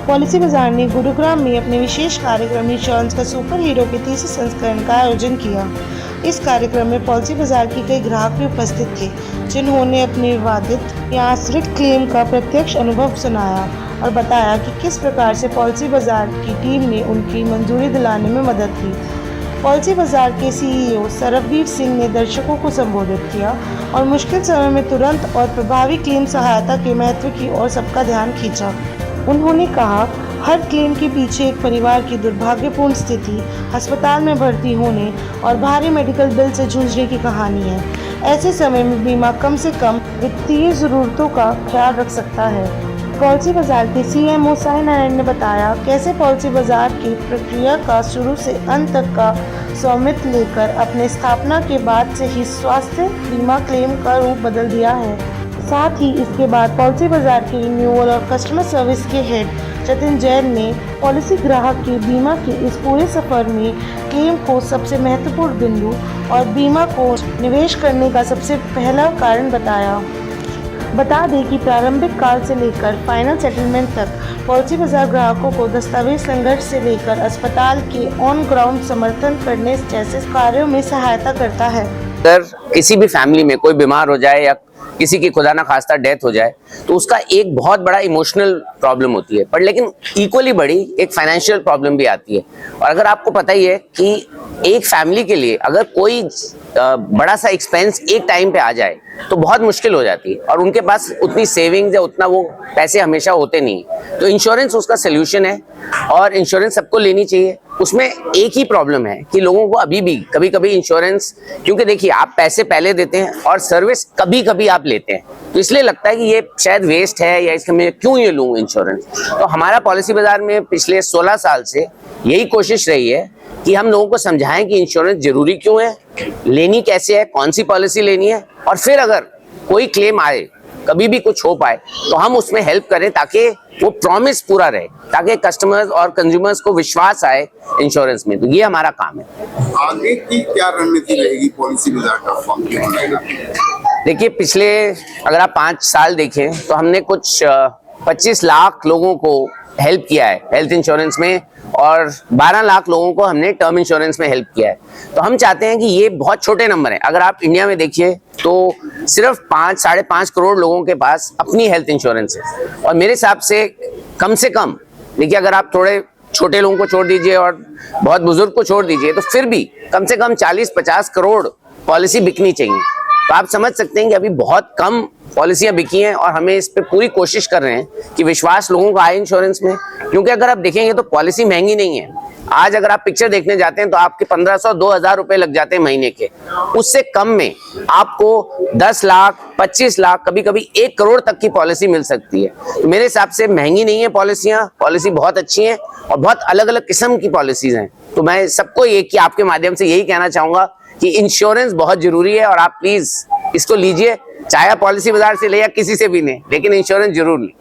Policy बाजार ने गुरुग्राम में अपने विशेष कार्यक्रम इंश्योरेंस का सुपर हीरो के तीसरे संस्करण का आयोजन किया। इस कार्यक्रम में पॉलिसी बाजार के कई ग्राहक भी उपस्थित थे, जिन्होंने अपने विवादित या आश्रित क्लेम का प्रत्यक्ष अनुभव सुनाया और बताया कि किस प्रकार से पॉलिसी बाजार की टीम ने उनकी मंजूरी दिलाने में मदद की। पॉलिसी बाजार के सीईओ सरबवीर सिंह ने दर्शकों को संबोधित किया और मुश्किल समय में तुरंत और प्रभावी क्लेम सहायता के महत्व की ओर सबका ध्यान खींचा। उन्होंने कहा, हर क्लेम के पीछे एक परिवार की दुर्भाग्यपूर्ण स्थिति, अस्पताल में भर्ती होने और भारी मेडिकल बिल से जूझने की कहानी है। ऐसे समय में बीमा कम से कम वित्तीय ज़रूरतों का ख्याल रख सकता है। पॉलिसी बाजार के सीएमओ साई नारायण ने बताया कैसे पॉलिसी बाजार की प्रक्रिया का शुरू से अंत तक का स्वामित्व लेकर अपने स्थापना के बाद से ही स्वास्थ्य बीमा क्लेम का रूप बदल दिया है। साथ ही इसके बाद पॉलिसी बाजार के रिन्यूअल और कस्टमर सर्विस के हेड जतिन जैन ने पॉलिसी ग्राहक के बीमा के इस पूरे सफर में क्लेम को सबसे महत्वपूर्ण बिंदु और बीमा को निवेश करने का सबसे पहला कारण बताया। बता दें कि प्रारंभिक काल से लेकर फाइनल सेटलमेंट तक पॉलिसी बाजार ग्राहकों को दस्तावेज संघर्ष से लेकर अस्पताल के ऑन ग्राउंड समर्थन करने जैसे कार्यों में सहायता करता है। अगर किसी भी फैमिली में कोई बीमार हो जाए या किसी की खुदा ना खास्ता डेथ हो जाए तो उसका एक बहुत बड़ा इमोशनल प्रॉब्लम होती है, पर लेकिन इक्वली बड़ी एक फाइनेंशियल प्रॉब्लम भी आती है। और अगर आपको पता ही है कि एक फैमिली के लिए अगर कोई बड़ा सा एक्सपेंस एक टाइम पे आ जाए तो बहुत मुश्किल हो जाती है और उनके पास उतनी सेविंग्स या उतना वो पैसे हमेशा होते नहीं। तो इंश्योरेंस उसका सोल्यूशन है और इंश्योरेंस सबको लेनी चाहिए। उसमें एक ही प्रॉब्लम है कि लोगों को अभी भी कभी कभी इंश्योरेंस, क्योंकि देखिए आप पैसे पहले देते हैं और सर्विस कभी कभी आप लेते हैं, तो इसलिए लगता है कि ये शायद वेस्ट है या इसका मैं क्यों ये लूँ इंश्योरेंस। तो हमारा पॉलिसी बाजार में पिछले 16 साल से यही कोशिश रही है कि हम लोगों को समझाएं कि इंश्योरेंस जरूरी क्यों है, लेनी कैसे है, कौन सी पॉलिसी लेनी है, और फिर अगर कोई क्लेम आए, कभी भी कुछ हो पाए तो हम उसमें हेल्प करें ताकि वो प्रॉमिस पूरा रहे, ताकि कस्टमर्स और कंज्यूमर्स को विश्वास आए इंश्योरेंस में। तो ये हमारा काम है। आगे की क्या रणनीति रहेगी पॉलिसी बाजार का? देखिए, पिछले अगर आप 5 साल देखें तो हमने कुछ 25 लाख लोगों को हेल्प किया है हेल्थ इंश्योरेंस में और 12 लाख लोगों को हमने टर्म इंश्योरेंस में हेल्प किया है। तो हम चाहते हैं कि ये बहुत छोटे नंबर हैं। अगर आप इंडिया में देखिए तो सिर्फ 5-5.5 करोड़ लोगों के पास अपनी हेल्थ इंश्योरेंस है और मेरे हिसाब से कम देखिए, अगर आप थोड़े छोटे लोगों को छोड़ दीजिए और बहुत बुजुर्ग को छोड़ दीजिए तो फिर भी कम से कम 40-50 करोड़ पॉलिसी बिकनी चाहिए। तो आप समझ सकते हैं कि अभी बहुत कम पॉलिसियां बिकी हैं और हमें इस पे पूरी कोशिश कर रहे हैं कि विश्वास लोगों को आए इंश्योरेंस में। क्योंकि अगर आप देखेंगे तो पॉलिसी महंगी नहीं है। आज अगर आप पिक्चर देखने जाते हैं तो आपके 1500-2000 रुपए लग जाते हैं महीने के। उससे कम में आपको 10 लाख, 25 लाख, कभी कभी 1 करोड़ तक की पॉलिसी मिल सकती है। तो मेरे हिसाब से महंगी नहीं है पॉलिसियां, पॉलिसी बहुत अच्छी है और बहुत अलग अलग किस्म की पॉलिसीज हैं। तो मैं सबको ये कि आपके माध्यम से यही कहना चाहूंगा कि इंश्योरेंस बहुत जरूरी है और आप प्लीज इसको लीजिए, चाहे आप पॉलिसी बाजार से ले या किसी से भी लें, लेकिन इंश्योरेंस जरूर लें।